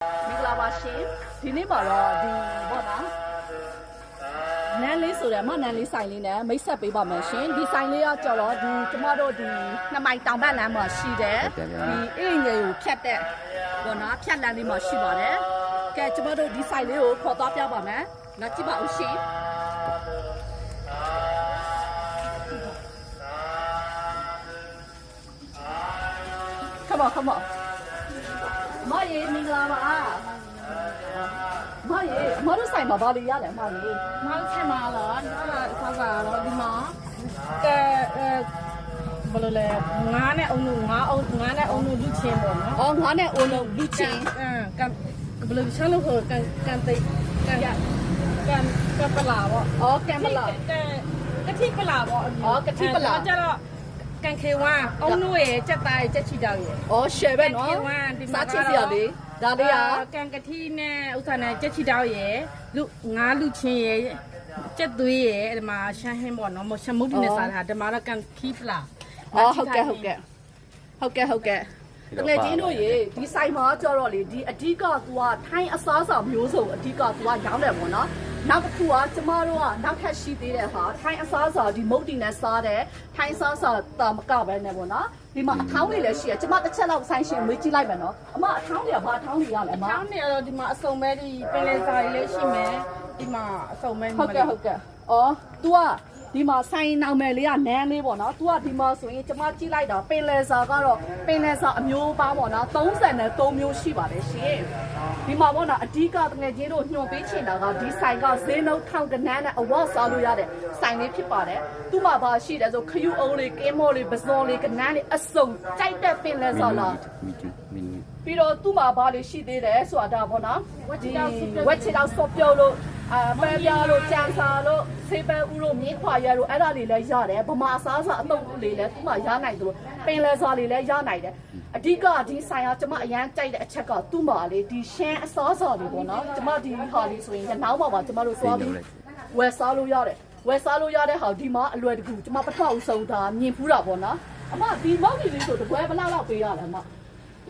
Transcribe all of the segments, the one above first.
မင်္ဂလာပါရှင်ဒီနေ့မှာတော့ဒီပေါ့နော်နန်းလေးဆိုတယ်မနန်းလေးဆိုင်လေးနဲ့မိတ်ဆက်ပေးပါမယ်ရှင်ဒီဆိုင်လေးကကြော်တော့ဒီကျမတို့ဒီနှစ်မိုင်တောင်ဘက်လမ်းမှာရှိတယ်ဒီအင်ငယ်ကိုဖြတ်တဲ့ပေါ့နော်ဖြတ်လမ်းလေးမှာရှိပါတယ်ကဲကျမတို့ဒီဆိုင်လေးကိုခေါ်သွားပြပါမယ်လာကြည့်ပါဦးရှင်come on မရေမင်္ဂလာပါမရေမတို့ဆိုင်မှာဘာလို့ရလဲမရေ မောက်ချက်မှာတော့ဆောက်တာတော့ဒီမှာကဲဘယ်လိုလဲငါးနဲ့အုံလို့ငါးနဲ့အုံလို့လူချင်းပေါ့နော် အော်ငါနဲ့အိုလုံးလူချင်း ကံဘယ်လိုချက်လို့ကန်တိတ်ကန်ပလာပေါ့ အော်ကံမလား ကတိပလာပေါ့ အော်ကတိပလာ ကျတော့ကန်ခေဝါအုံလို့ရဲ့ချက်သားရဲ့ချက်ချီတောက်ရဲ့ အော်ရှယ်ပဲနော်စားချစ်စရာလေးဒါလေးက ကန်ကတိနဲ့ဥစ္စာနဲ့ချက်ချီတောက်ရဲ့ငါးလူချင်းရဲ့ချက်သွေးရဲ့ဒီမှာရှမ်းဟင်းပေါ့နော်ရှမုတ်တင်နဲ့စားတာဒီမှာတော့ကန်ခီပလာ အော်ဟုတ်ကဲ့တကယ်ချင်းတို့ရေဒီဆိုင်မှာကြော်တော့လေဒီအဓိကသူကထိုင်းအစားအစာမျိုးစုံအဓိကသူကရောင်းတယ်ပေါ့နော်နောက်တစ်ခုကကျမတို့ကနောက်ထပ်ရှိသေးတယ်ဟာထိုင်းအစားအစာဒီမုတ်တီနဲ့စားတယ်ထိုင်းအစားအစာတာမကပဲနဲ့ပေါ့နော်ဒီမှာအထောင်းတွေလည်းရှိရကျမတစ်ချက်လောက်ဆိုင်ရှင်မေးကြည့်လိုက်မယ်နော်အမအထောင်းတွေကဘာအထောင်းတွေရလဲအမ ။တောင်းနေတော့ဒီမှာအစုံမဲဒီပင်လယ်စာလေးရှိမယ်။ဒီမှာအစုံမဲ ဟုတ်ကဲ့အော် तू ကဒီမှာဆိုင်နောင်မယ်လေးကနန်းလေးပေါ့နော် तू ကဒီမှာဆိုရင်ကျမကြည့်လိုက်တာပင်လယ်စာကတော့ပင်လယ်စာအမျိုးပါပေါ့နော်33မျိုးရှိပါတယ်ရှင်ဒီမှာပေါ့နော်အဓိကတကယ်ချင်းတို့ညွှန်ပေးချင်တာကဒီဆိုင်ကဈေးနှုန်းထောင်ကနန်းနဲ့အဝတ်စားလို့ရတဲ့ဆိုင်လေးဖြစ်ပါတယ်သူ့မှာပါရှိတယ်ဆိုခယူအုံးလေးကင်းမော်လေးပဇွန်လေးကနန်းလေးအစုံကြိုက်တဲ့ပင်လယ်စာလားပြီးတော့သူ့မှာဘာလေးရှိသေးတယ်ဆိုတာပေါ့နော်ဝက်ချီတောက်ဆော့ပြုတ်လို့ပဲပြားလို့ကြံစာလို့ဆေးပဲဥလို့မြင်းခွာရလို့အဲ့ဒါလေးလည်းရတယ်ဗမာစားစာအတုပ်လေးလည်းသူ့မှာရနိုင်တယ်လို့ပင်လယ်စာလေးလည်းရနိုင်တယ်အဓိကဒီဆိုင်ကကျမအရန်ကြိုက်တဲ့အချက်ကသူ့မှာလေဒီရှမ်းအစားစာလေးပေါ့နော်ကျမဒီဟာလေးဆိုရင်နောက်မှာကျမတို့သွားပြီးဝယ်စားလို့ရတယ်ဝယ်စားလို့ရတဲ့ဟာဒီမှာအလွယ်တကူကျမပထမဦးဆုံးဒါမြင်ဖူးတာပေါ့နော်အမဒီမောက်ကြီးလေးဆိုတပွဲဘလောက်လောက်ပေးရလဲအမ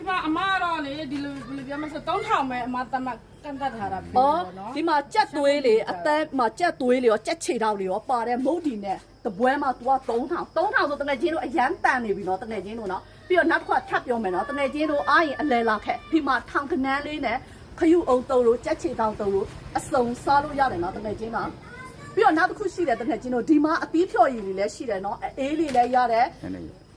ဒီမှာအမတော့လေဒီလိုပြောမှဆို3000ပဲအမတမကန်တတ်ထားတာပြီ အော် နော် ဒီမှာကြက်သွေးလေအသက်မှာကြက်သွေးလေရောကြက်ခြေထောက်လေရောပါတယ်မုတ်ဒီနဲ့တပွဲမှာ तू က3000ဆိုတကယ်ချင်းတို့အရန်တန်နေပြီနော်တကယ်ချင်းတို့နော်ပြီးတော့နောက်တစ်ခါထပ်ပြောမယ်နော်တကယ်ချင်းတို့အားရင်အလဲလာခက်ဒီမှာထောင်ကနန်းလေးနဲ့ခယူအုံတုံးလို့ကြက်ခြေထောက်တုံးလို့အစုံစားလို့ရတယ်နော်တကယ်ချင်းနော်ပြီးတော့နောက်တစ်ခုရှိတယ်တကယ်ချင်းတို့ဒီမှာအသီးဖြော်ရည်လေးလည်းရှိတယ်နော်အေးလေးလည်းရတယ်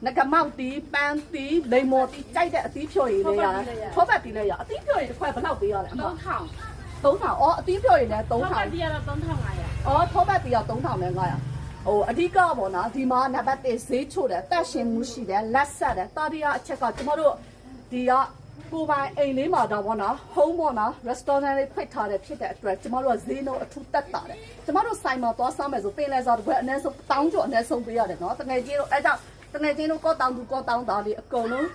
ငကမောက်တီးပန်းတီးလိမ္မော်တီးကြိုက်တဲ့အသီးဖြော်ရည်လေးရတယ်ထောပတ်တီးလည်းရအသီးဖြော်ရည်တစ်ခွက်ဘယ်လောက်ပေးရလဲအမ 3000အော်အသီးဖြော်ရည်လည်း3000 3000ဒီကတော့3500 အော်ထောပတ်တီးက3500ဟိုအဓိကပေါ့နော်ဒီမှာနံပါတ်1ဈေးချို့တယ်တက်ရှင်မှုရှိတယ်လက်ဆက်တယ်တာတီးရအချက်ကကျမတို့ဒီကကိုပိုင်အိမ်လေးမှာတော့ပေါ့နော် home ပေါ့နော် restaurant လေးဖွင့်ထားတယ်ဖြစ်တဲ့အတွက်ကျမတို့ကဈေးနှုန်းအထူးတက်တာတယ်ကျမတို့ဆိုင်မှာသွားစားမယ်ဆိုပင်လယ်စာတစ်ခွက်အနည်းဆုံး1000ကျော်အနည်းဆုံးပေးရတယ်နော်တကယ်ကြီးတို့အဲကြောင့်တကယ်ချင်းတို့ကောတောင်းသူကောတောင်းသားလေးအကုန်လုံး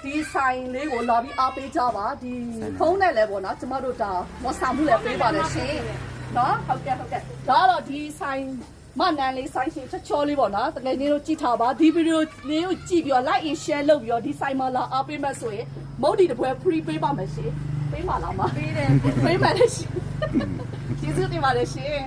ဒီဆိုင်လေးကိုလာပြီးအားပေးကြပါဒီဖုန်းနဲ့လည်းပေါ့နော်ကျမတို့ဒါမဆာမှုလည်းပေးပါတယ်ရှင်နော်ဟုတ်ကဲ့ဒါတော့ဒီဆိုင်မနန်လေးဆိုင်ရှင်ချောလေးပေါ့နော်တကယ်ချင်းတို့ကြည့်ထားပါဒီဗီဒီယိုလေးကိုကြည့်ပြီးတော့ like and share လုပ်ပြီးတော့ဒီဆိုင်မှာလာအားပေးမယ်ဆိုရင်မုတ်ဒီတစ်ပွဲ free ပေးပါမယ်ရှင်ပေးပါလားမပေးတယ်ပေးပါလေရှင်ကျေးဇူးတင်ပါတယ်ရှင်